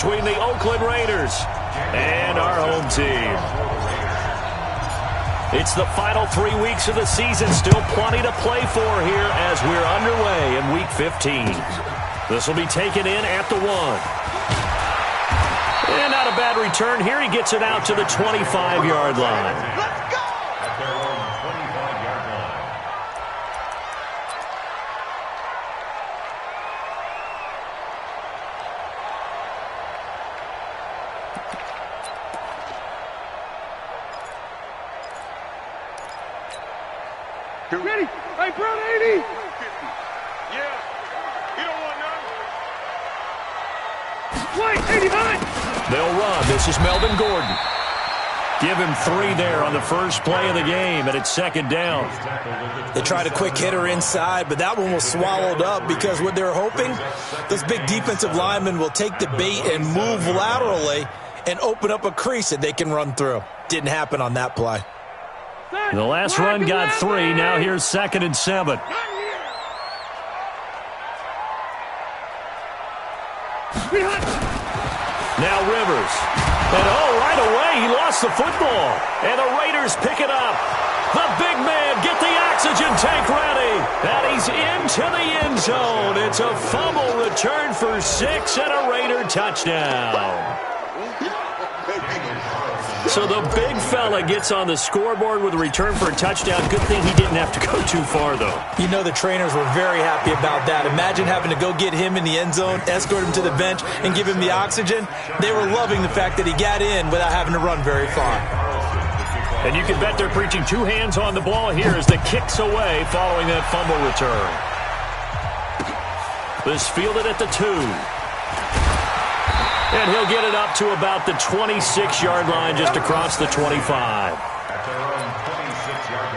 between the Oakland Raiders and our home team. It's the final 3 weeks of the season. Still plenty to play for here as we're underway in Week 15. This will be taken in at the 1. And not a bad return here. He gets it out to the 25-yard line. Let's go! At their own 25-yard line. Ready? Hey, Brown 80! Yeah. You don't want none? Wait, 89! They'll run. This is Melvin Gordon. Give him 3 there on the first play of the game, and it's second down. They tried a quick hitter inside, but that one was swallowed up because what they're hoping, those big defensive linemen will take the bait and move laterally and open up a crease that they can run through. Didn't happen on that play. The last run got 3. Now here's 2nd and 7. Now Rivers. And right away, he lost the football. And the Raiders pick it up. The big man, get the oxygen tank ready. And he's into the end zone. It's a fumble return for 6 and a Raider touchdown. So the big fella gets on the scoreboard with a return for a touchdown. Good thing he didn't have to go too far, though. You know the trainers were very happy about that. Imagine having to go get him in the end zone, escort him to the bench, and give him the oxygen. They were loving the fact that he got in without having to run very far. And you can bet they're preaching 2 hands on the ball here as the kick's away following that fumble return. This fielded at the 2. And he'll get it up to about the 26-yard line just across the 25. At their own 26-yard line.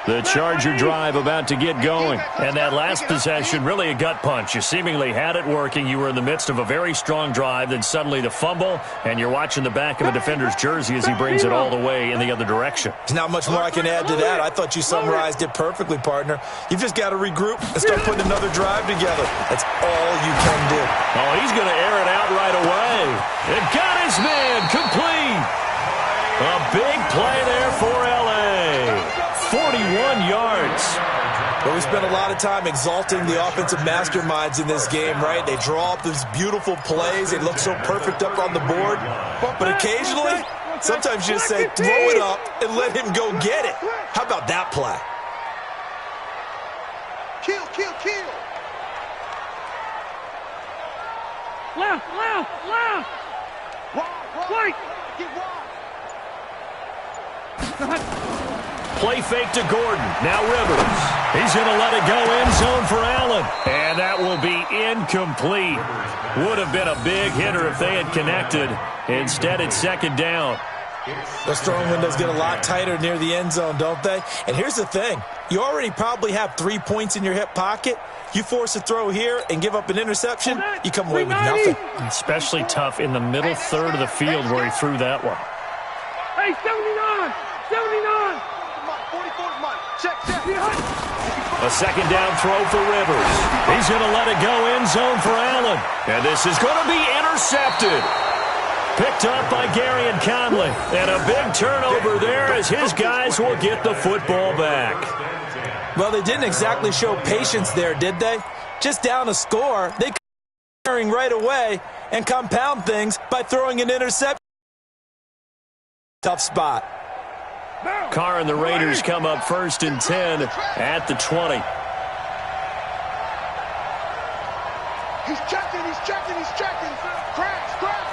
The Charger drive about to get going. And that last possession, really a gut punch. You seemingly had it working. You were in the midst of a very strong drive. Then suddenly the fumble, and you're watching the back of a defender's jersey as he brings it all the way in the other direction. There's not much more I can add to that. I thought you summarized it perfectly, partner. You've just got to regroup and start putting another drive together. That's all you can do. Oh, he's going to air it out right away. It got his man complete. A big play there for L.A. 41 yards. But we spent a lot of time exalting the offensive masterminds in this game, right? They draw up these beautiful plays. They look so perfect up on the board. But occasionally, sometimes you just say, throw it up and let him go get it. How about that play? Kill, kill, kill! Left, left, left! Right! Get wide! Play fake to Gordon. Now Rivers. He's going to let it go end zone for Allen. And that will be incomplete. Would have been a big hitter if they had connected. Instead, it's second down. Those throwing windows get a lot tighter near the end zone, don't they? And here's the thing. You already probably have 3 points in your hip pocket. You force a throw here and give up an interception, you come away with nothing. Especially tough in the middle third of the field where he threw that one. Hey, 79! 79! Check, check. A second down throw for Rivers. He's going to let it go end zone for Allen. And this is going to be intercepted. Picked up by Gary and Conley. And a big turnover there as his guys will get the football back. Well, they didn't exactly show patience there, did they? Just down a score, they could right away and compound things by throwing an interception. Tough spot. Carr and the Raiders come up 1st and 10 at the 20. He's checking, he's checking, he's checking. Crash, crash.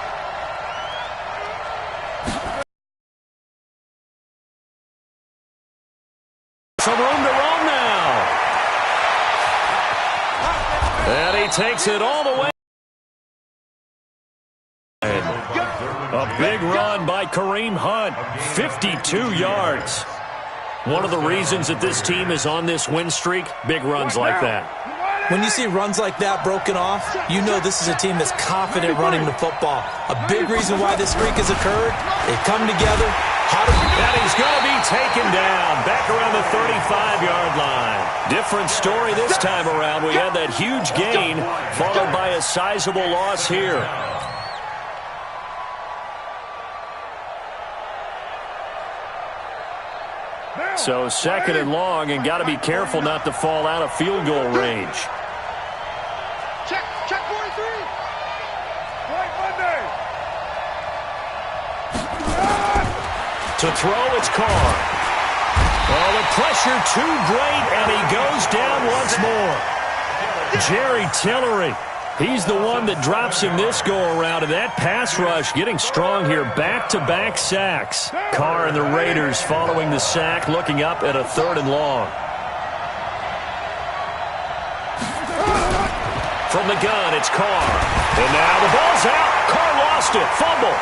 Some room to roam now. And he takes it all the way. A big run by Kareem Hunt, 52 yards. One of the reasons that this team is on this win streak, big runs like that. When you see runs like that broken off, you know this is a team that's confident running the football. A big reason why this streak has occurred, they come together, And he's going to be taken down back around the 35-yard line. Different story this time around. We had that huge gain followed by a sizable loss here. So second and long, and got to be careful not to fall out of field goal range. Check 43. White Monday. To throw, it's Carr. Well, the pressure too great, and he goes down once more. Jerry Tillery, he's the one that drops him this go-around, and that pass rush getting strong here. Back-to-back sacks. Carr and the Raiders following the sack, looking up at a 3rd and long. From the gun, it's Carr. And now the ball's out. Carr lost it. Fumble.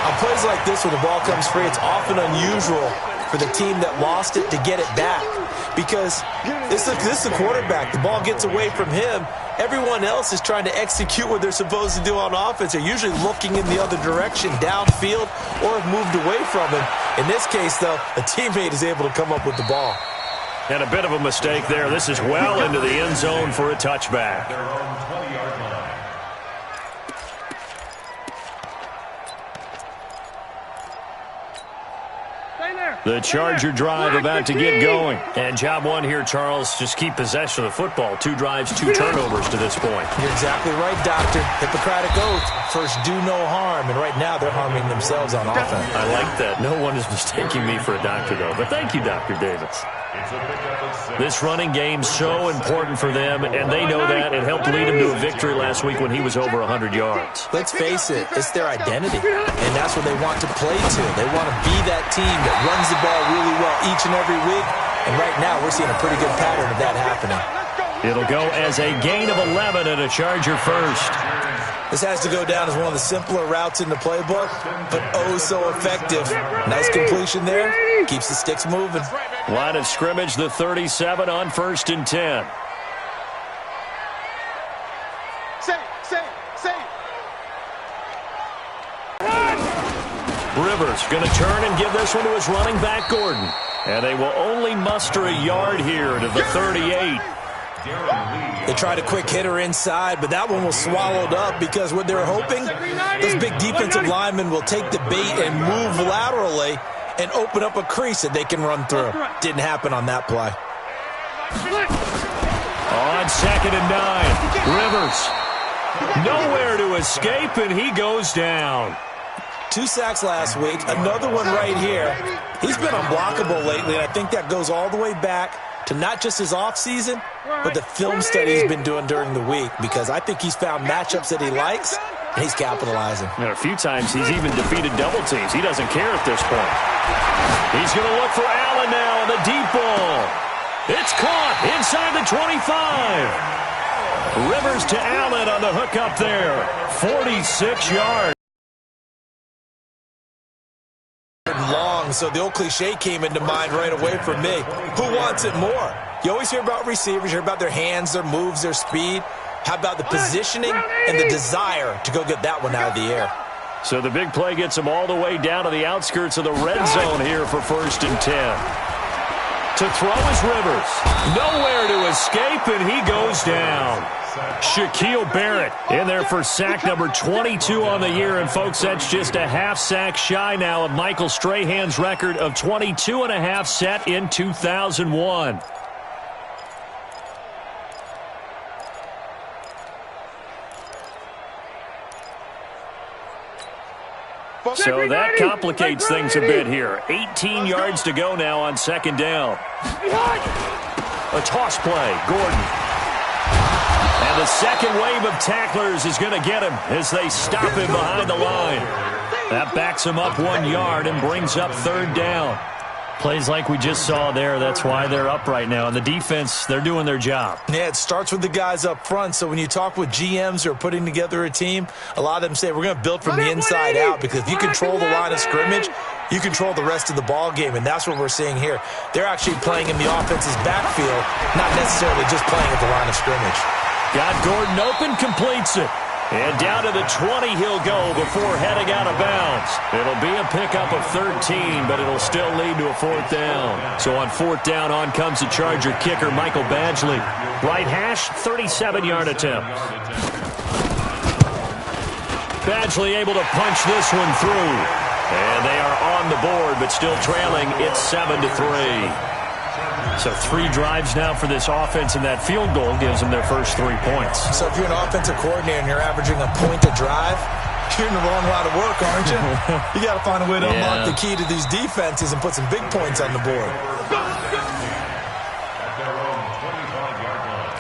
On plays like this, when the ball comes free, it's often unusual for the team that lost it to get it back. Because this is the quarterback. The ball gets away from him. Everyone else is trying to execute what they're supposed to do on offense. They're usually looking in the other direction, downfield, or have moved away from him. In this case, though, a teammate is able to come up with the ball. And a bit of a mistake there. This is well into the end zone for a touchback. Their own 20-yard line. The Charger drive about to get going. And job one here, Charles, just keep possession of the football. 2 drives, 2 turnovers to this point. You're exactly right, Doctor. Hippocratic oath. First, do no harm. And right now, they're harming themselves on offense. I like that. No one is mistaking me for a doctor, though. But thank you, Dr. Davis. This running game's so important for them, and they know that. It helped lead them to a victory last week when he was over 100 yards. Let's face it, it's their identity, and that's what they want to play to. They want to be that team that runs the ball really well each and every week, and right now we're seeing a pretty good pattern of that happening. It'll go as a gain of 11 and a Charger first. This has to go down as one of the simpler routes in the playbook, but oh so effective. Nice completion there. Keeps the sticks moving. Line of scrimmage, the 37 on 1st and 10. Rivers going to turn and give this one to his running back, Gordon. And they will only muster a yard here to the 38. They tried a quick hitter inside, but that one was swallowed up because what they're hoping, those big defensive linemen will take the bait and move laterally and open up a crease that they can run through. Didn't happen on that play. On 2nd and 9, Rivers nowhere to escape, and he goes down. 2 sacks last week, another one right here. He's been unblockable lately, and I think that goes all the way back to not just his offseason, but the film study he's been doing during the week, because I think he's found matchups that he likes, and he's capitalizing. And a few times he's even defeated double teams. He doesn't care at this point. He's going to look for Allen now on the deep ball. It's caught inside the 25. Rivers to Allen on the hook up there. 46 yards. Long, so the old cliche came into mind right away for me. Who wants it more? You always hear about receivers, you hear about their hands, their moves, their speed. How about the positioning and the desire to go get that one out of the air? So the big play gets him all the way down to the outskirts of the red zone here for 1st and 10. To throw is Rivers. Nowhere to escape, and he goes down. Shaquille Barrett in there for sack number 22 on the year. And, folks, that's just a half sack shy now of Michael Strahan's record of 22.5 set in 2001. So that complicates things a bit here. 18 yards to go now on 2nd down. A toss play, Gordon. And the second wave of tacklers is going to get him as they stop him behind the line. That backs him up 1 yard and brings up 3rd down. Plays like we just saw there, that's why they're up right now. And the defense, they're doing their job. Yeah, it starts with the guys up front. So when you talk with GMs who are putting together a team, a lot of them say, we're going to build from the inside out, because if you control the line of scrimmage, you control the rest of the ball game, and that's what we're seeing here. They're actually playing in the offense's backfield, not necessarily just playing at the line of scrimmage. Got Gordon open, completes it. And down to the 20 he'll go before heading out of bounds. It'll be a pickup of 13, but it'll still lead to a fourth down. So on fourth down, on comes the Charger kicker, Michael Badgley. Right hash, 37-yard attempt. Badgley able to punch this one through. And they are on the board, but still trailing. It's 7-3. So 3 drives now for this offense, and that field goal gives them their first 3 points. So if you're an offensive coordinator and you're averaging a point a drive, you're in the wrong line of work, aren't you? You got to find a way to unlock the key to these defenses and put some big points on the board. At their own 25-yard line.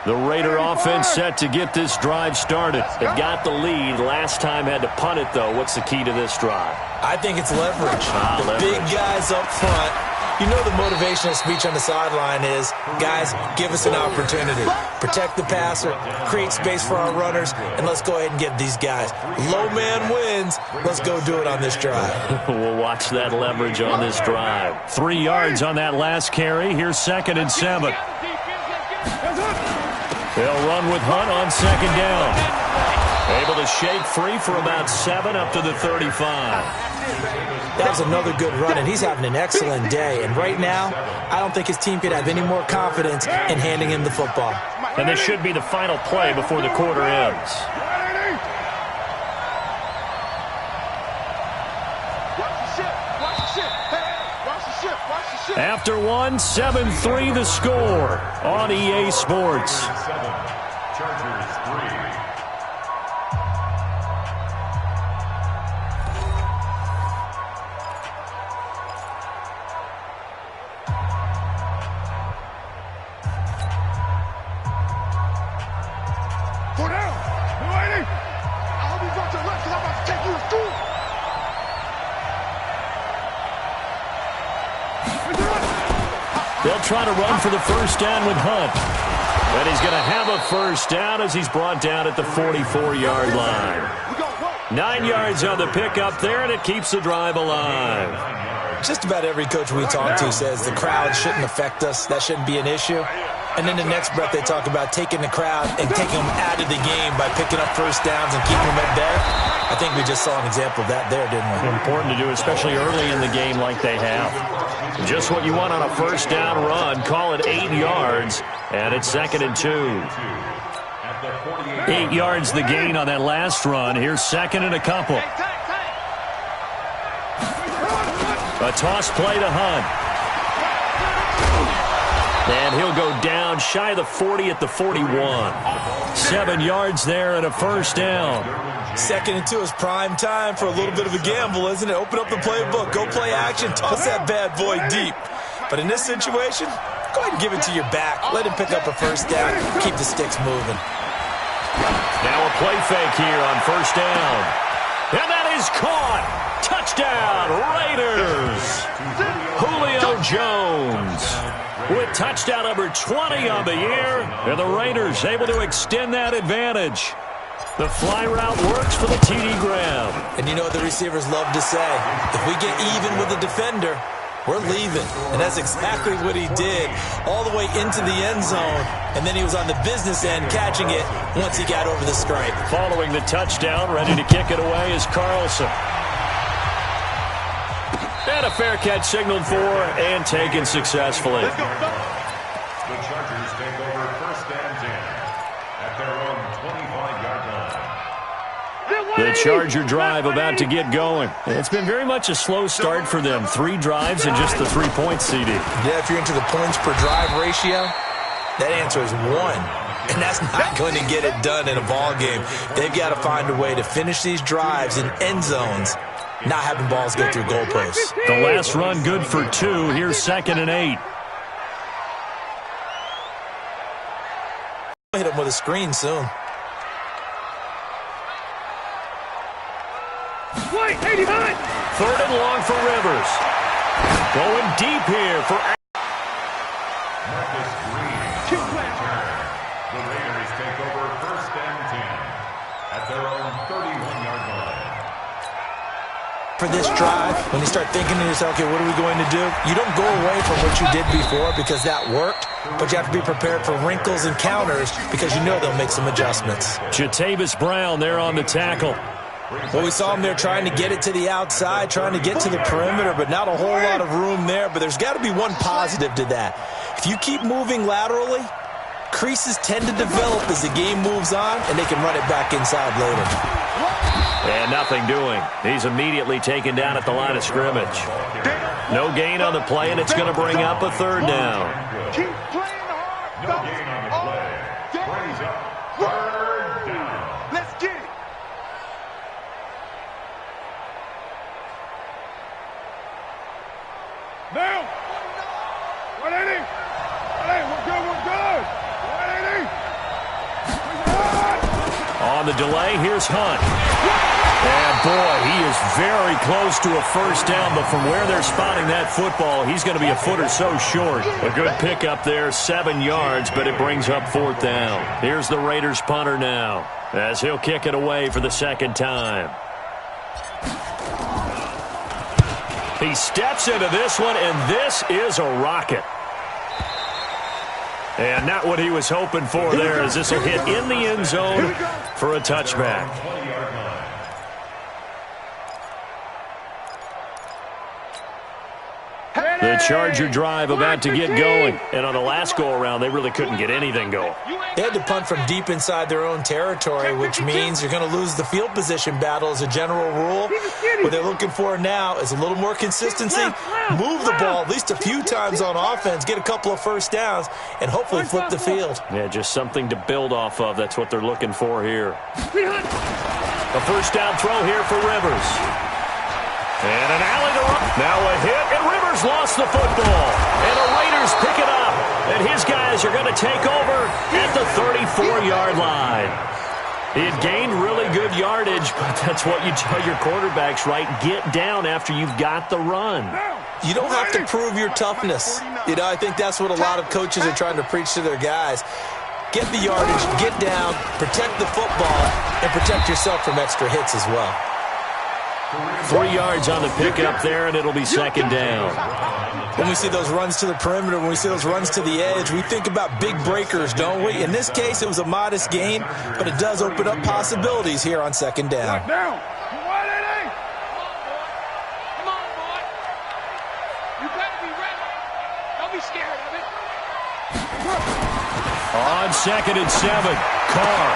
The Raider offense set to get this drive started. They've got the lead. Last time had to punt it, though. What's the key to this drive? I think it's leverage. The big guys up front. You know the motivational speech on the sideline is, guys, give us an opportunity. Protect the passer, create space for our runners, and let's go ahead and get these guys. Low man wins. Let's go do it on this drive. We'll watch that leverage on this drive. 3 yards on that last carry. Here's 2nd and 7. They'll run with Hunt on 2nd down. Able to shake free for about 7 up to the 35. That was another good run, and he's having an excellent day. And right now, I don't think his team could have any more confidence in handing him the football. And this should be the final play before the quarter ends. After one, 7-3 the score on EA Sports. Chargers 3. Go down. I hope he's not to the left because I'm about to take you to school. They'll try to run for the first down with Hunt. But he's going to have a first down as he's brought down at the 44-yard line. 9 yards on the pickup there, and it keeps the drive alive. Just about every coach we talk to says the crowd shouldn't affect us. That shouldn't be an issue. And then the next breath they talk about taking the crowd and taking them out of the game by picking up first downs and keeping them at bay. I think we just saw an example of that there, didn't we? Important to do, especially early in the game like they have. Just what you want on a first down run. Call it 8 yards, and it's 2nd and 2. 8 yards the gain on that last run. Here's 2nd and a couple. A toss play to Hunt. And he'll go down shy of the 40 at the 41. 7 yards there and a first down. 2nd and 2 is prime time for a little bit of a gamble, isn't it? Open up the playbook, go play action, toss that bad boy deep. But in this situation, go ahead and give it to your back. Let him pick up a first down. Keep the sticks moving. Now a play fake here on first down. And that is caught. Touchdown, Raiders. Julio Jones with touchdown number 20 on the year. And the Raiders able to extend that advantage. The fly route works for the TD grab. And you know what the receivers love to say? If we get even with the defender, we're leaving. And that's exactly what he did, all the way into the end zone. And then he was on the business end catching it once he got over the stripe. Following the touchdown, ready to kick it away is Carlson. And a fair catch signaled for and taken successfully. The Chargers take over first and 10 at their own 25-yard line. The Charger drive about to get going. It's been very much a slow start for them. 3 drives and just the 3 points, CD. Yeah, if you're into the points per drive ratio, that answer is 1. And that's not going to get it done in a ball game. They've got to find a way to finish these drives in end zones, not having balls go through goalposts. The last run good for 2. Here's 2nd and 8. Hit him with a screen soon. Wait, 89! 3rd and long for Rivers. Going deep here for Marcus Green return. The Raiders take over first and 10 at their own 31-yard line. For for this drive, when you start thinking to yourself, okay, what are we going to do? You don't go away from what you did before because that worked, but you have to be prepared for wrinkles and counters because you know they'll make some adjustments. Jatavis Brown there on the tackle. Well, we saw him there trying to get it to the outside, trying to get to the perimeter, but not a whole lot of room there. But there's got to be one positive to that. If you keep moving laterally, creases tend to develop as the game moves on, and they can run it back inside later. And nothing doing. He's immediately taken down at the line of scrimmage. No gain on the play, and it's going to bring up a third down. Keep playing hard. No gain on the play. Brings up third down. Let's get it. Now. 180. 180. We're good. We're good. 180. On the delay, here's Hunt. And, boy, he is very close to a first down, but from where they're spotting that football, he's going to be a foot or so short. A good pickup there, 7 yards, but it brings up fourth down. Here's the Raiders punter now, as he'll kick it away for the second time. He steps into this one, and this is a rocket. And not what he was hoping for there, as this will hit in the end zone for a touchback. The Charger drive about to get going. And on the last go-around, they really couldn't get anything going. They had to punt from deep inside their own territory, which means you're going to lose the field position battle as a general rule. What they're looking for now is a little more consistency, move the ball at least a few times on offense, get a couple of first downs, and hopefully flip the field. Yeah, just something to build off of. That's what they're looking for here. A first down throw here for Rivers. And an alley to run. Now a hit, and Rivers lost the football. And the Raiders pick it up. And his guys are going to take over at the 34-yard line. He had gained really good yardage, but that's what you tell your quarterbacks, right? Get down after you've got the run. You don't have to prove your toughness. You know, I think that's what a lot of coaches are trying to preach to their guys. Get the yardage, get down, protect the football, and protect yourself from extra hits as well. 3 yards on the pickup there, and it'll be second down. When we see those runs to the perimeter, when we see those runs to the edge, we think about big breakers, don't we? In this case, it was a modest gain, but it does open up possibilities here on second down. Down. 180. Come on, boy. You better be ready. Don't be scared of it. On 2nd and 7, Carr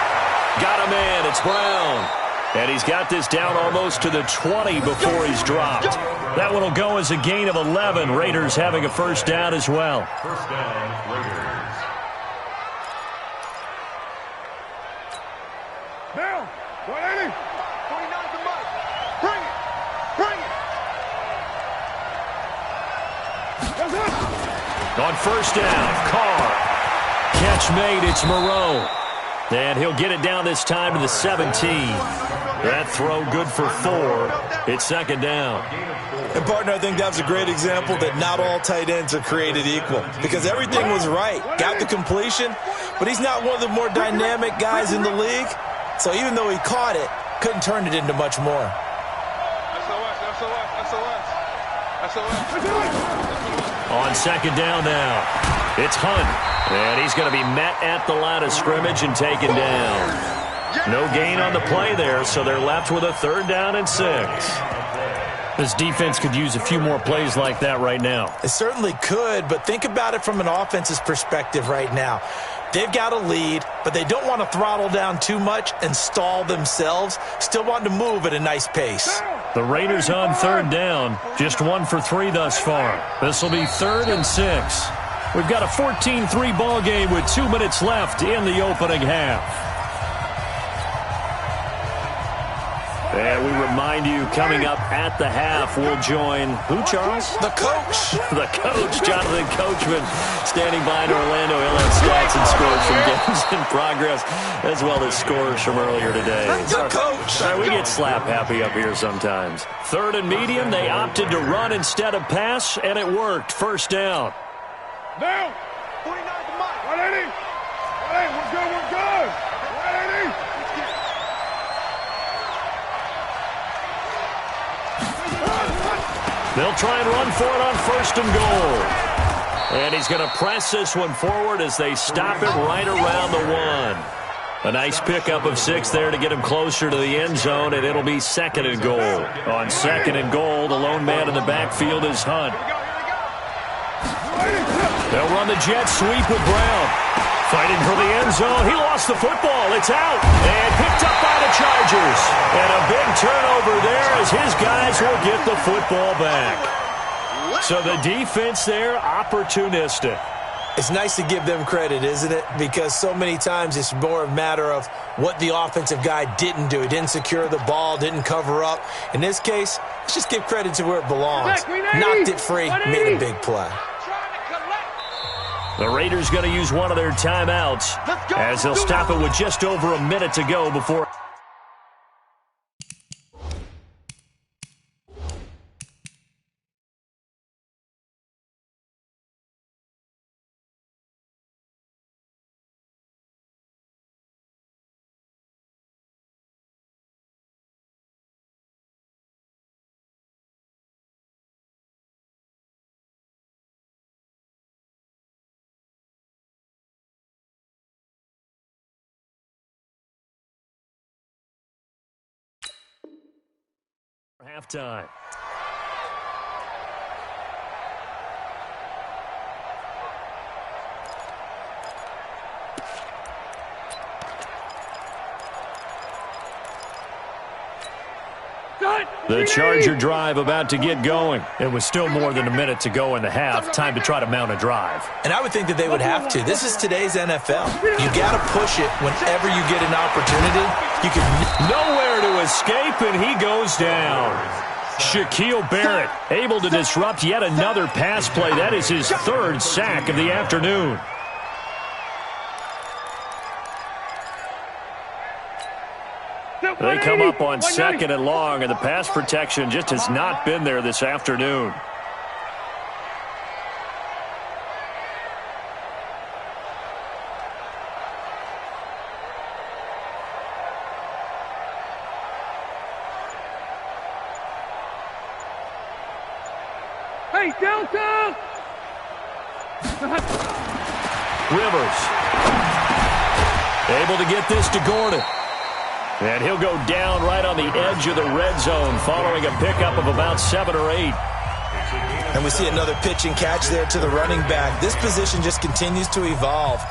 got a man. It's Brown. And he's got this down almost to the 20 before he's dropped. That one will go as a gain of 11. Raiders having a first down as well. First down, Raiders. Down. 180. 49 to Mike. Bring it. Bring it. That's it. On first down, Carr. Catch made, it's Moreau. And he'll get it down this time to the 17. That throw good for 4. It's second down. And, partner, I think that was a great example that not all tight ends are created equal because everything was right. Got the completion, but he's not one of the more dynamic guys in the league. So even though he caught it, couldn't turn it into much more. On second down now, it's Hunt. And he's going to be met at the line of scrimmage and taken down. No gain on the play there, so they're left with a third down and 6. This defense could use a few more plays like that right now. It certainly could, but think about it from an offense's perspective right now. They've got a lead, but they don't want to throttle down too much and stall themselves. Still want to move at a nice pace. The Raiders on third down, just 1 for 3 thus far. This will be 3rd and 6. We've got a 14-3 ball game with 2 minutes left in the opening half. And we remind you, coming up at the half, we'll join who, Charles? The coach. The coach, Jonathan Coachman, standing by in Orlando. He'll have stats and scores from games in progress, as well as scores from earlier today. The coach. We get slap happy up here sometimes. 3rd and medium, they opted to run instead of pass, and it worked. First down. Down. 49 to Mike. 180. 180. We're good. We're good. 180. They'll try and run for it on 1st and goal. And he's going to press this one forward as they stop it right around the 1. A nice pickup of 6 there to get him closer to the end zone, and it'll be 2nd and goal. On 2nd and goal, the lone man in the backfield is Hunt. They'll run the jet sweep with Brown. Fighting for the end zone. He lost the football. It's out. And picked up by the Chargers. And a big turnover there as his guys will get the football back. So the defense there, opportunistic. It's nice to give them credit, isn't it? Because so many times it's more a matter of what the offensive guy didn't do. He didn't secure the ball, didn't cover up. In this case, let's just give credit to where it belongs. Knocked it free, made a big play. The Raiders going to use one of their timeouts as they'll stop it with just over a minute to go before. Halftime. The Charger drive about to get going. It was still more than a minute to go in the half. Time to try to mount a drive. And I would think that they would have to. This is today's NFL. You got to push it whenever you get an opportunity. You can nowhere to escape, and he goes down. Shaquille Barrett able to disrupt yet another pass play. That is his 3rd sack of the afternoon. They come up on 2nd and long, and the pass protection just has not been there this afternoon. Hey, Delta! Rivers able to get this to Gordon. And he'll go down right on the edge of the red zone following a pickup of about 7 or 8. And we see another pitch and catch there to the running back. This position just continues to evolve.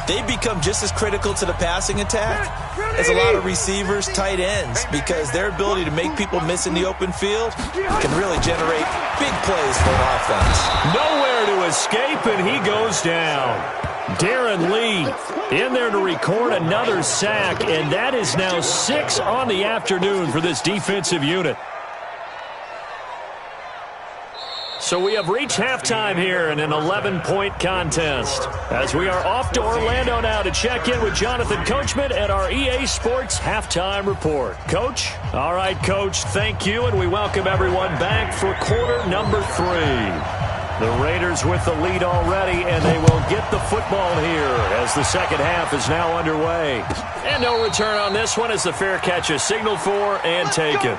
They become just as critical to the passing attack as a lot of receivers, tight ends, because their ability to make people miss in the open field can really generate big plays for an offense. Nowhere to escape, and he goes down. Darren Lee in there to record another sack, and that is now 6 on the afternoon for this defensive unit. So we have reached halftime here in an 11-point contest as we are off to Orlando now to check in with Jonathan Coachman at our EA Sports Halftime Report. Coach? All right, Coach, thank you, and we welcome everyone back for quarter number 3. The Raiders with the lead already, and they will get the football here as the second half is now underway. And no return on this one as the fair catch is signaled for and taken.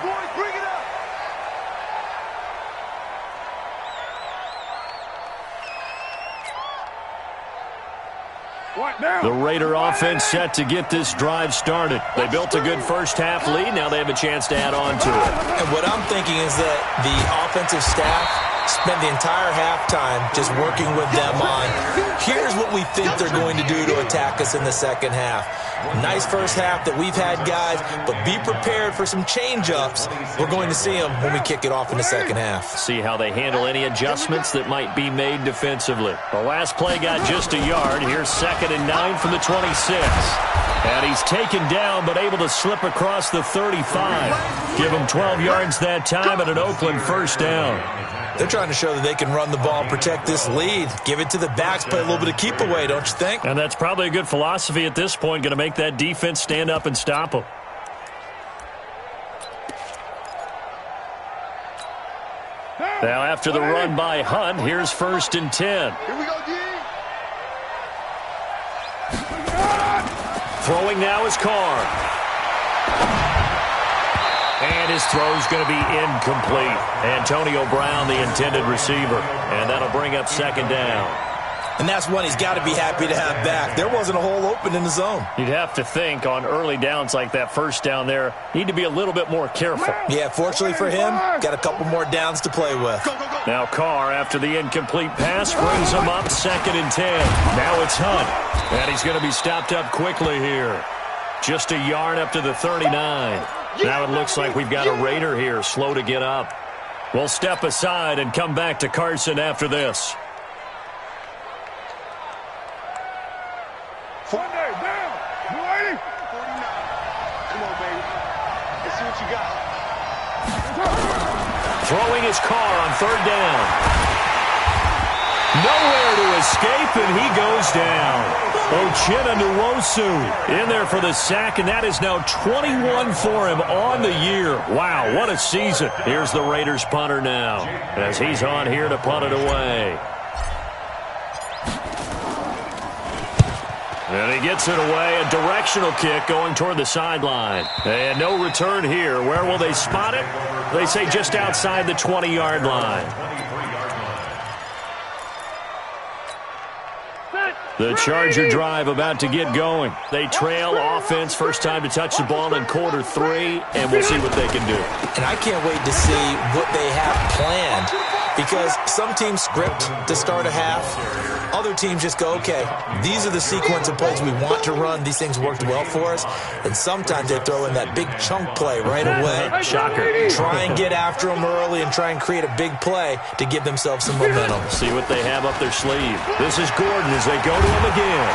The Raider offense set to get this drive started. They built a good first half lead. Now they have a chance to add on to it. And what I'm thinking is that the offensive staff spent the entire halftime just working with them on, here's what we think they're going to do to attack us in the second half. Nice first half that we've had, guys, but be prepared for some change-ups. We're going to see them when we kick it off in the second half. See how they handle any adjustments that might be made defensively. The last play got just a yard. Here's 2nd and 9 from the 26. And he's taken down but able to slip across the 35. Give him 12 yards that time and an Oakland first down. They're trying to show that they can run the ball, protect this lead. Give it to the backs, play a little bit of keep away, don't you think? And that's probably a good philosophy at this point, going to make that defense stand up and stop them. Now after the run by Hunt, here's 1st and 10. Here we go, D. Throwing now is Carr. And his throw's going to be incomplete. Antonio Brown, the intended receiver. And that'll bring up second down. And that's one he's got to be happy to have back. There wasn't a hole open in the zone. You'd have to think on early downs like that first down there, need to be a little bit more careful. Yeah, fortunately for him, got a couple more downs to play with. Now Carr, after the incomplete pass, brings him up 2nd and 10. Now it's Hunt. And he's going to be stopped up quickly here. Just a yard up to the 39. Now it looks like we've got a Raider here, slow to get up. We'll step aside and come back to Carson after this. Sunday, down. You ready? 49. Come on, baby. Let's see what you got. Throwing his Carr on 3rd down. Nowhere to escape, and he goes down. Uchenna Nwosu in there for the sack, and that is now 21 for him on the year. Wow, what a season. Here's the Raiders punter now, as he's on here to punt it away. And he gets it away, a directional kick going toward the sideline. And no return here. Where will they spot it? They say just outside the 20-yard line. The Charger drive about to get going. They trail offense, first time to touch the ball in quarter 3, and we'll see what they can do. And I can't wait to see what they have planned, because some teams script to start a half. Other teams just go, okay, these are the sequence of plays we want to run. These things worked well for us. And sometimes they throw in that big chunk play right away. Shocker. Try and get after them early and try and create a big play to give themselves some momentum. See what they have up their sleeve. This is Gordon as they go to him again.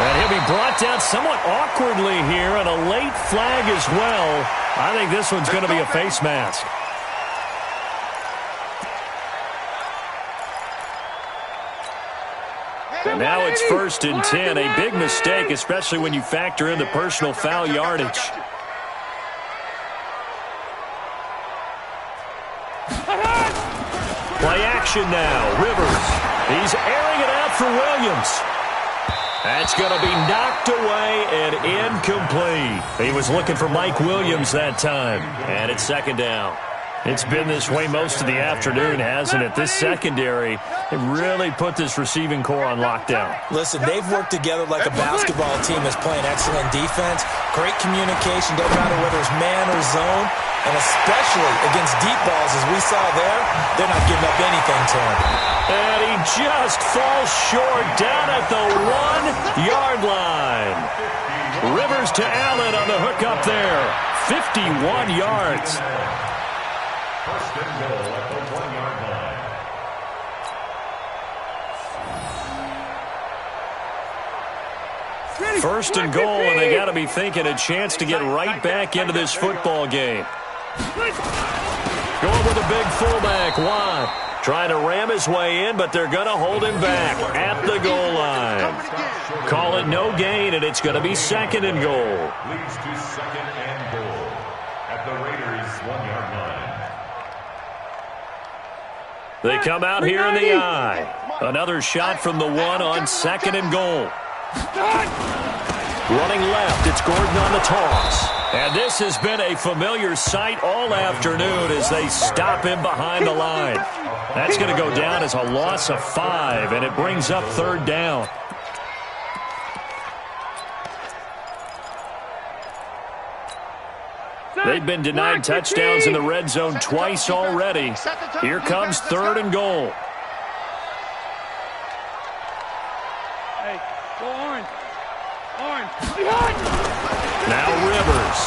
And he'll be brought down somewhat awkwardly here, and a late flag as well. I think this one's going to be a face mask. And now it's 1st and 10. A big mistake, especially when you factor in the personal foul yardage. Play action now. Rivers. He's airing it out for Williams. That's going to be knocked away and incomplete. He was looking for Mike Williams that time. And it's 2nd down. It's been this way most of the afternoon, hasn't it? This secondary, it really put this receiving core on lockdown. Listen, they've worked together like a basketball team that's playing excellent defense. Great communication, doesn't matter whether it's man or zone. And especially against deep balls, as we saw there, they're not giving up anything to him. And he just falls short down at the 1-yard line. Rivers to Allen on the hook up there. 51 yards. First and goal at the 1-yard line. First and goal, and they got to be thinking a chance to get right back into this football game. Going with a big fullback, Watt. Trying to ram his way in, but they're going to hold him back at the goal line. Call it no gain, and it's going to be 2nd and goal. Leads to 2nd and goal at the Raiders' 1-yard line. They come out here in the eye. Another shot from the 1 on 2nd and goal. Running left, it's Gordon on the toss. And this has been a familiar sight all afternoon as they stop him behind the line. That's going to go down as a loss of 5, and it brings up 3rd down. They've been denied touchdowns in the red zone twice already. Here comes 3rd and goal. Hey, go orange. Orange. Now Rivers.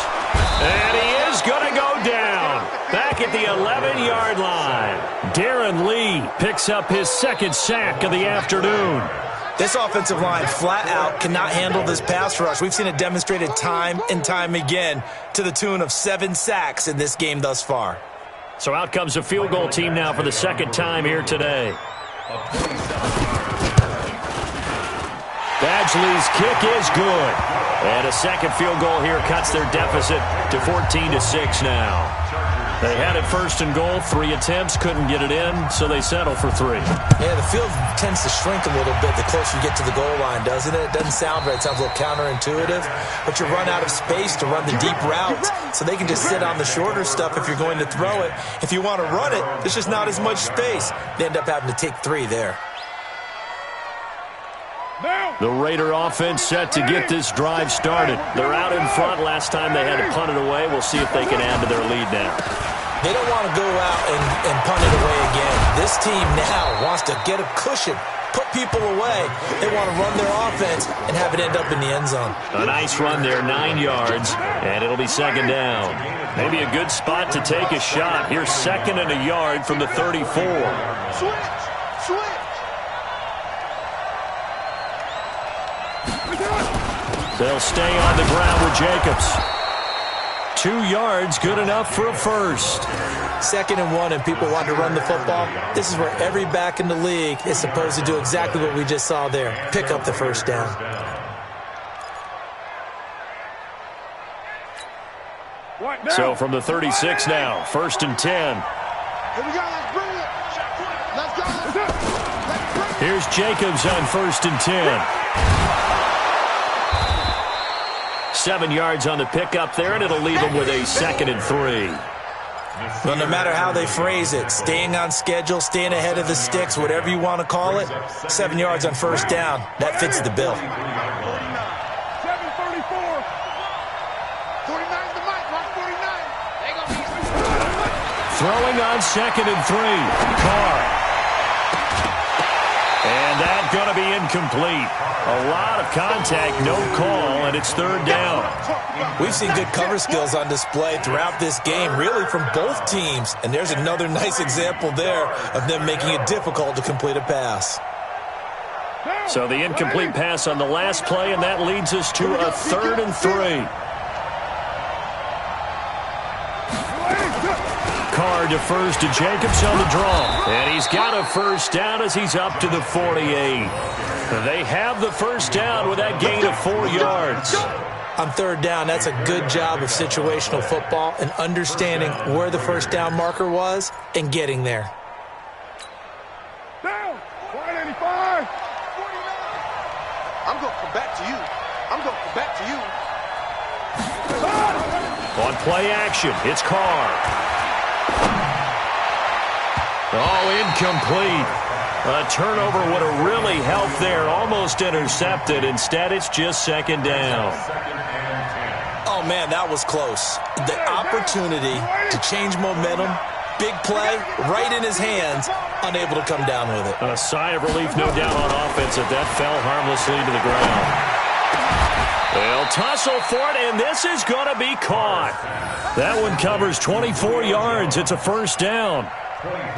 And he is going to go down. Back at the 11-yard line. Darren Lee picks up his 2nd sack of the afternoon. This offensive line flat out cannot handle this pass rush. We've seen it demonstrated time and time again to the tune of 7 sacks in this game thus far. So out comes a field goal team now for the 2nd time here today. Badgley's kick is good. And a 2nd field goal here cuts their deficit to 14-6 now. They had it 1st and goal, 3 attempts, couldn't get it in, so they settle for 3. Yeah, the field tends to shrink a little bit the closer you get to the goal line, doesn't it? It doesn't sound right. It sounds a little counterintuitive. But you run out of space to run the deep routes. so they can just sit on the shorter stuff if you're going to throw it. If you want to run it, there's just not as much space. They end up having to take 3 there. The Raider offense set to get this drive started. They're out in front. Last time they had to punt it away. We'll see if they can add to their lead now. They don't want to go out and punt it away again. This team now wants to get a cushion, put people away. They want to run their offense and have it end up in the end zone. A nice run there, 9 yards, and it'll be second down. Maybe a good spot to take a shot. Here's 2nd and a yard from the 34. Switch. They'll stay on the ground with Jacobs. 2 yards, good enough for a first. 2nd and 1, and people want to run the football. This is where every back in the league is supposed to do exactly what we just saw there. Pick up the first down. So from the 36 now, 1st and 10. Here we go. Let's bring it. Let's go. Here's Jacobs on 1st and 10. 7 yards on the pickup there, and it'll leave them with a 2nd and 3. Well, no matter how they phrase it, staying on schedule, staying ahead of the sticks, whatever you want to call it, 7 yards on first down, that fits the bill. 7:34. 49's the mic. Watch 49. They gonna be Throwing on 2nd and 3. Carr. And that's going to be incomplete. A lot of contact, no call, and it's 3rd down. We've seen good cover skills on display throughout this game, really from both teams. And there's another nice example there of them making it difficult to complete a pass. So the incomplete pass on the last play, and that leads us to a 3rd and 3. Carr defers to Jacobs on the draw. And he's got a first down as he's up to the 48. They have the first down with that gain of 4 yards. On 3rd down, that's a good job of situational football and understanding where the first down marker was and getting there. Down. 185. I'm going to come back to you. I'm going to come back to you. On play action, it's Carr. Oh, incomplete. A turnover would have really helped there. Almost intercepted. Instead, it's just 2nd down. Oh, man, that was close. The opportunity to change momentum, big play, right in his hands, unable to come down with it. A sigh of relief, no doubt, on offense if that fell harmlessly to the ground. They'll tussle for it, and this is going to be caught. That one covers 24 yards. It's a first down.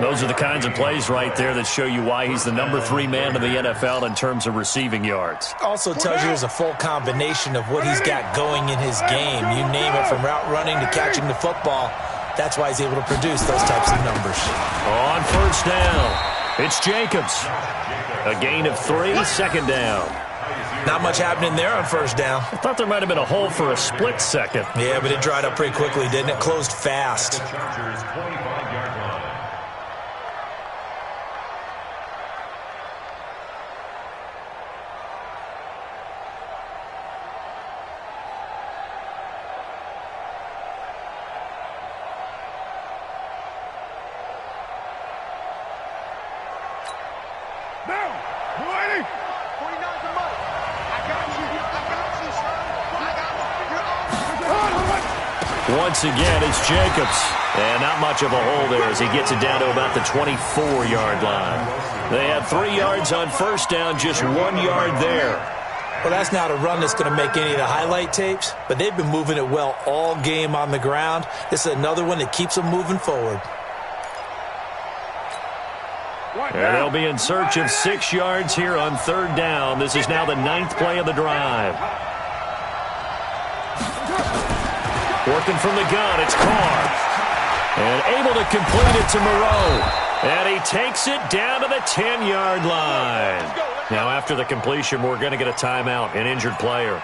Those are the kinds of plays right there that show you why he's the number 3 man in the NFL in terms of receiving yards. Also tells you there's a full combination of what he's got going in his game. You name it, from route running to catching the football. That's why he's able to produce those types of numbers. On first down, it's Jacobs. A gain of 3, 2nd down. Not much happening there on first down. I thought there might have been a hole for a split second. Yeah, but it dried up pretty quickly, didn't it? Closed fast. Down. 280. 49's the mic. I got you. Once again, it's Jacobs. And not much of a hole there as he gets it down to about the 24-yard line. They had 3 yards on first down, just 1 yard there. Well, that's not a run that's going to make any of the highlight tapes, but they've been moving it well all game on the ground. This is another one that keeps them moving forward. And they'll be in search of 6 yards here on 3rd down. This is now the 9th play of the drive. Working from the gun, it's Carr. And able to complete it to Moreau. And he takes it down to the 10-yard line. Now, after the completion, we're going to get a timeout, an injured player.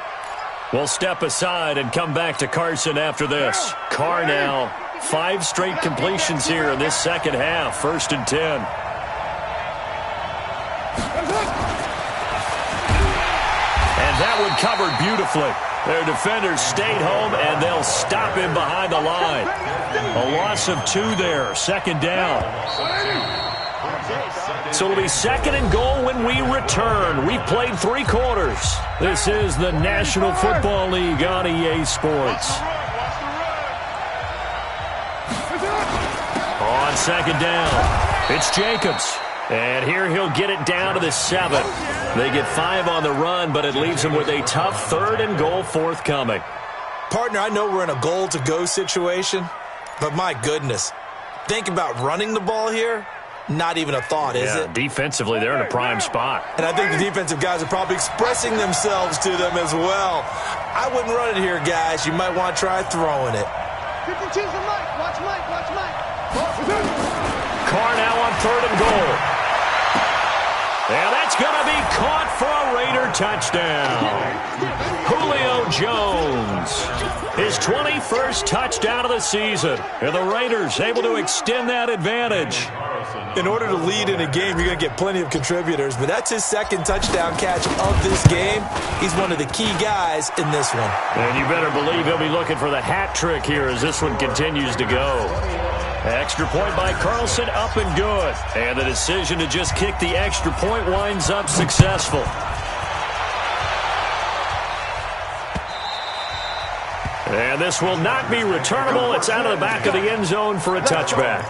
We'll step aside and come back to Carson after this. Carr now, 5 straight completions here in this second half, 1st and 10. And that one covered beautifully. Their defenders stayed home, and they'll stop him behind the line. A loss of 2 there, second down. So it'll be second and goal when we return. We've played 3 quarters. This is the National Football League on EA Sports. On second down, it's Jacobs. And here he'll get it down to the 7. They get 5 on the run, but it leaves them with a tough third and goal forthcoming. Partner, I know we're in a goal-to-go situation, but my goodness, think about running the ball here. Not even a thought, is it? Defensively, they're in a prime spot. And I think the defensive guys are probably expressing themselves to them as well. I wouldn't run it here, guys. You might want to try throwing it. 52's the Mike. Watch Mike. Watch Mike. Carr now on third and goal. And that's going to be caught for a Raider touchdown. Julio Jones, his 21st touchdown of the season. And the Raiders able to extend that advantage. In order to lead in a game, you're going to get plenty of contributors, but that's his second touchdown catch of this game. He's one of the key guys in this one. And you better believe he'll be looking for the hat trick here as this one continues to go. Extra point by Carlson, up and good. And the decision to just kick the extra point winds up successful. And this will not be returnable. It's out of the back of the end zone for a touchback.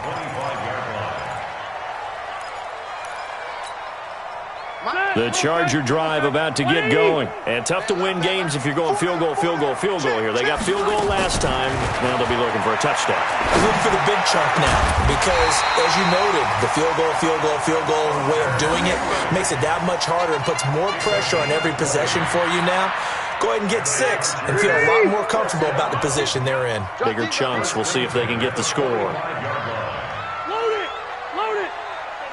The Charger drive about to get going. And tough to win games if you're going field goal, field goal, field goal here. They got field goal last time. Now they'll be looking for a touchdown. They're looking for the big chunk now because, as you noted, the field goal way of doing it makes it that much harder and puts more pressure on every possession for you now. Go ahead and get 6 and feel a lot more comfortable about the position they're in. Bigger chunks. We'll see if they can get the score. Load it. Load it.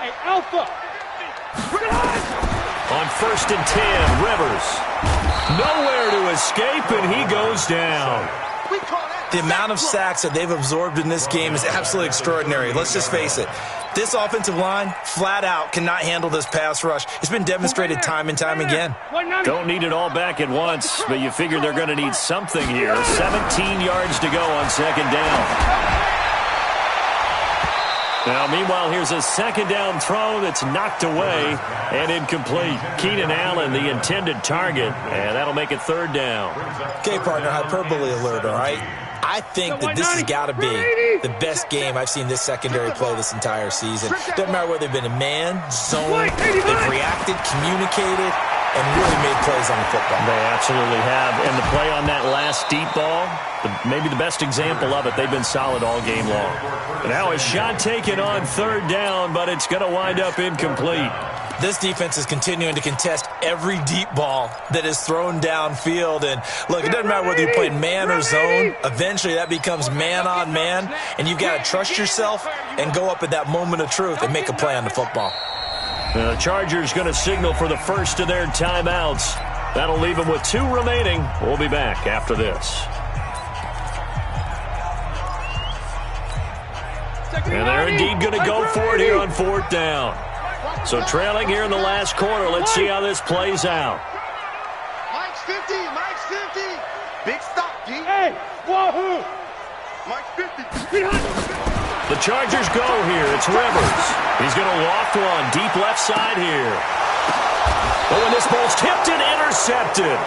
Hey, Alpha. On first and 10, Rivers. Nowhere to escape, and he goes down. The amount of sacks that they've absorbed in this game is absolutely extraordinary. Let's just face it. This offensive line, flat out, cannot handle this pass rush. It's been demonstrated time and time again. Don't need it all back at once, but you figure they're going to need something here. 17 yards to go on second down. Now, meanwhile, here's a second down throw that's knocked away and incomplete. Keenan Allen, the intended target, and that'll make it third down. Okay, partner, hyperbole alert, all right? I think that this has got to be the best game I've seen this secondary play this entire season. Doesn't matter whether they've been in man, zone, they've reacted, communicated, and really made plays on the football. They absolutely have. And the play on that last deep ball, maybe the best example of it, they've been solid all game long. Now a shot taken on third down, but it's going to wind up incomplete. This defense is continuing to contest every deep ball that is thrown downfield. And, look, it doesn't matter whether you're playing man or zone. Eventually that becomes man on man, and you've got to trust yourself and go up at that moment of truth and make a play on the football. The Chargers going to signal for the first of their timeouts. That'll leave them with 2 remaining. We'll be back after this. And they're indeed going to go for it here on fourth down. So trailing here in the last quarter. Let's see how this plays out. Mike's 50. Mike's 50. Big stop, G. Hey, wahoo. Mike's 50. The Chargers go here. It's Rivers. He's going to loft one deep left side here. Oh, and this ball's tipped and intercepted.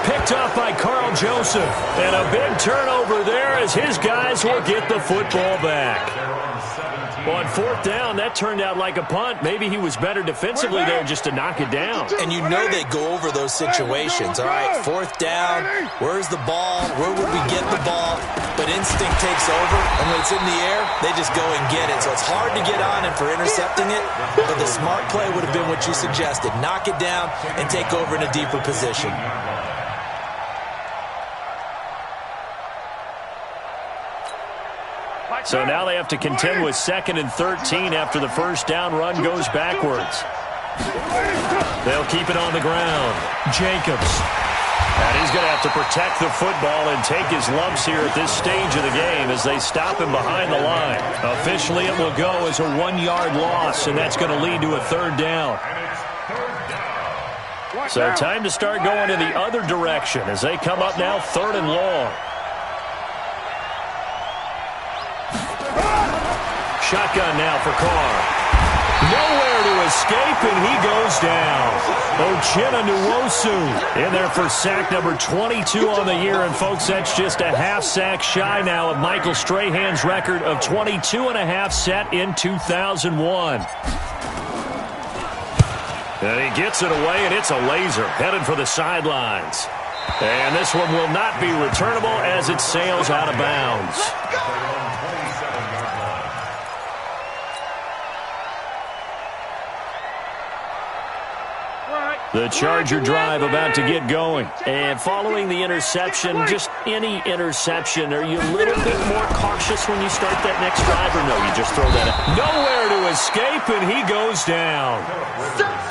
Picked off by Carl Joseph. And a big turnover there as his guys will get the football back. On fourth down, that turned out like a punt. Maybe he was better defensively there just to knock it down. And you know they go over those situations. All right, fourth down, where's the ball? Where would we get the ball? But instinct takes over, and when it's in the air, they just go and get it. So it's hard to get on him for intercepting it, but the smart play would have been what you suggested. Knock it down and take over in a deeper position. So now they have to contend with 2nd and 13 after the first down run goes backwards. They'll keep it on the ground. Jacobs. And he's going to have to protect the football and take his lumps here at this stage of the game as they stop him behind the line. Officially, it will go as a 1-yard loss, and that's going to lead to a third down. So time to start going in the other direction as they come up now 3rd and long. Shotgun now for Carr. Nowhere to escape, and he goes down. Uchenna Nwosu in there for sack number 22 on the year. And, folks, that's just a half sack shy now of Michael Strahan's record of 22.5 set in 2001. And he gets it away, and it's a laser headed for the sidelines. And this one will not be returnable as it sails out of bounds. The Charger drive about to get going. And following the interception, just any interception, are you a little bit more cautious when you start that next drive, or no, you just throw that out? Nowhere to escape, and he goes down.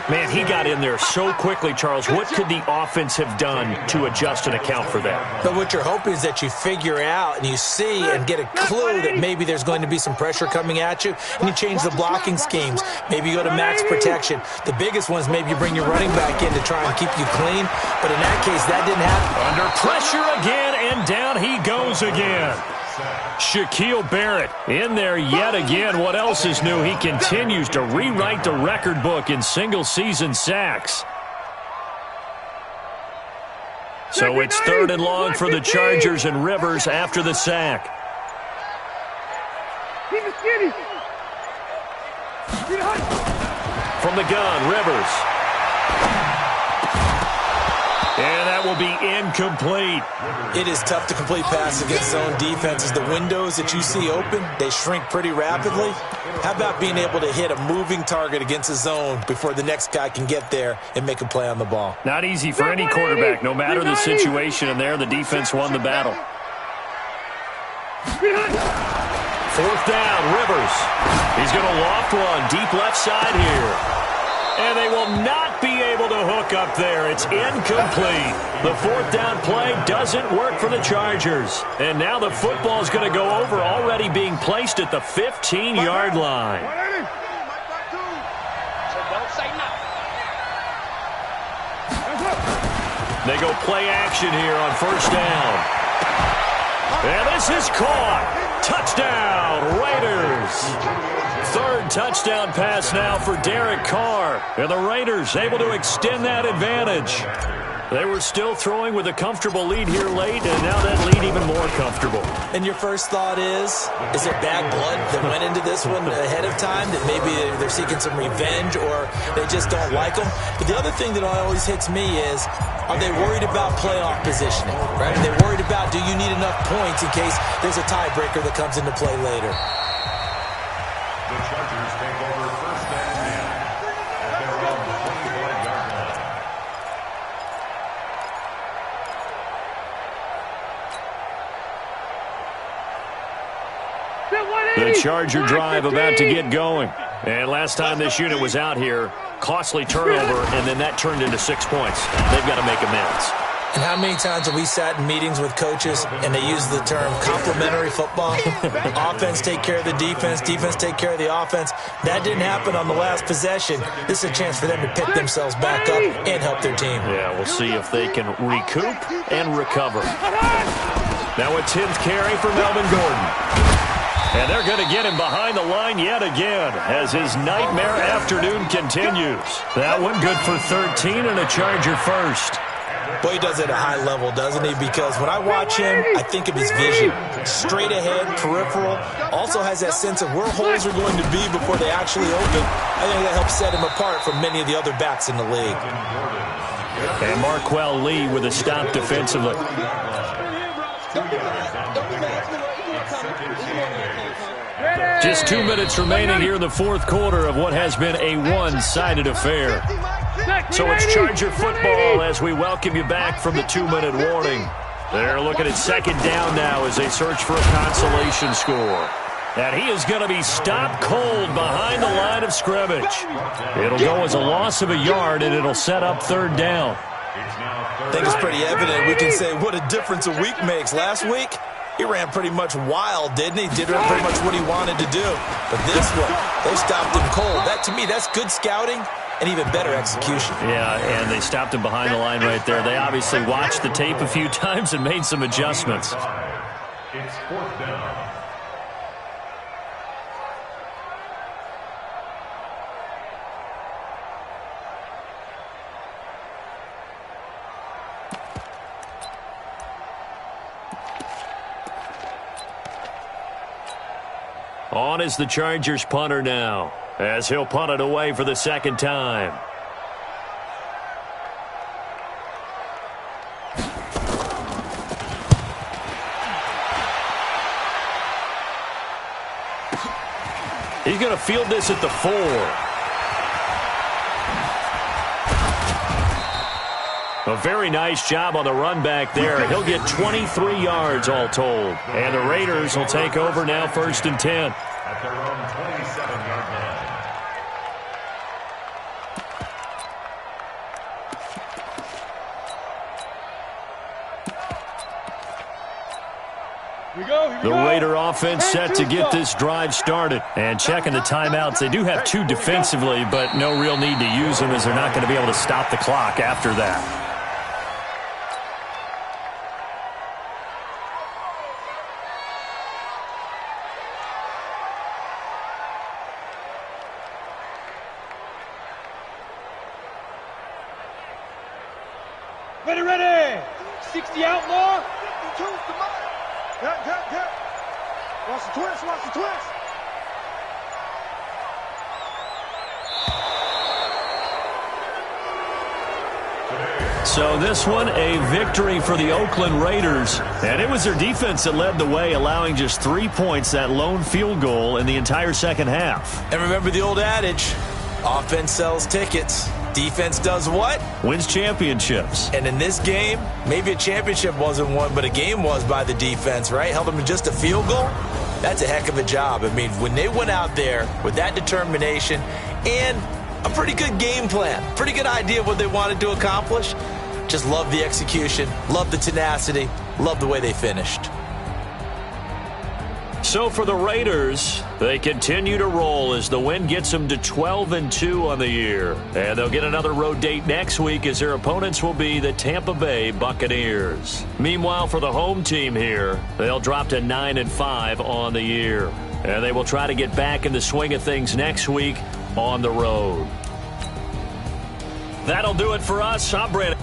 Man, he got in there so quickly, Charles. What could the offense have done to adjust and account for that? But what you're hoping is that you figure out and you see and get a clue that maybe there's going to be some pressure coming at you, and you change the blocking schemes. Maybe you go to max protection. The biggest one is maybe you bring your running back in to try and keep you clean, but in that case, that didn't happen. Under pressure again, and down he goes again. Shaquille Barrett in there yet again. What else is new? He continues to rewrite the record book in single-season sacks. So it's 3rd and long for the Chargers, and Rivers after the sack. From the gun, Rivers. And that will be incomplete. It is tough to complete passes against zone defenses. The windows that you see open, they shrink pretty rapidly. How about being able to hit a moving target against a zone before the next guy can get there and make a play on the ball? Not easy for any quarterback, no matter the situation. And there, the defense won the battle. 4th down, Rivers. He's going to loft one deep left side here. And they will not be able to hook up there. It's incomplete. The 4th down play doesn't work for the Chargers. And now the football is going to go over, already being placed at the 15-yard line. They go play action here on 1st down. And this is caught. Touchdown, Raiders. 3rd touchdown pass now for Derek Carr. And the Raiders able to extend that advantage. They were still throwing with a comfortable lead here late, and now that lead even more comfortable. And your first thought is there bad blood that went into this one ahead of time, that maybe they're seeking some revenge or they just don't like them? But the other thing that always hits me is, are they worried about playoff positioning? Right? Are they worried about, do you need enough points in case there's a tiebreaker that comes into play later? The Chargers take over 1st and 10 at their own 25-yard line. The Charger drive about to get going. And last time this unit was out here, costly turnover, and then that turned into 6 points. They've got to make amends. And how many times have we sat in meetings with coaches and they use the term complementary football? Offense take care of the defense, defense take care of the offense. That didn't happen on the last possession. This is a chance for them to pick themselves back up and help their team. Yeah, we'll see if they can recoup and recover. Now a 10th carry for Melvin Gordon. And they're going to get him behind the line yet again as his nightmare afternoon continues. That one good for 13 and a Charger first. Boy, he does it at a high level, doesn't he? Because when I watch him, I think of his vision. Straight ahead, peripheral. Also has that sense of where holes are going to be before they actually open. I think that helps set him apart from many of the other backs in the league. And Marquell Lee with a stop defensively. Just 2 minutes remaining here in the 4th quarter of what has been a one-sided affair. So it's Charger football as we welcome you back from the 2-minute warning. They're looking at 2nd down now as they search for a consolation score. And he is going to be stopped cold behind the line of scrimmage. It'll go as a loss of a yard, and it'll set up 3rd down. I think it's pretty evident. We can say what a difference a week makes. Last week, He ran pretty much wild, didn't he? Did pretty much what he wanted to do. But this one, they stopped him cold. That, to me, that's good scouting and even better execution. Yeah, and they stopped him behind the line right there. They obviously watched the tape a few times and made some adjustments. It's 4th down. On is the Chargers punter now, as he'll punt it away for the second time. He's going to field this at the 4. A very nice job on the run back there. He'll get 23 yards all told. And the Raiders will take over now, 1st and 10. At their own 27-yard line. The Raider offense set to get this drive started. And checking the timeouts, they do have 2 defensively, but no real need to use them as they're not going to be able to stop the clock after that. Ready. 60 outlaw. 52 to mine. Get. Watch the twist. So this one, a victory for the Oakland Raiders. And it was their defense that led the way, allowing just 3 points, that lone field goal in the entire second half. And remember the old adage, offense sells tickets. Defense does what? Wins championships. And in this game, maybe a championship wasn't won, but a game was by the defense, right? Held them to just a field goal. That's a heck of a job. I mean, when they went out there with that determination and a pretty good game plan, pretty good idea of what they wanted to accomplish, just love the execution, love the tenacity, love the way they finished. So for the Raiders, they continue to roll as the win gets them to 12-2 on the year. And they'll get another road date next week as their opponents will be the Tampa Bay Buccaneers. Meanwhile, for the home team here, they'll drop to 9-5 on the year. And they will try to get back in the swing of things next week on the road. That'll do it for us. I'm Brandon.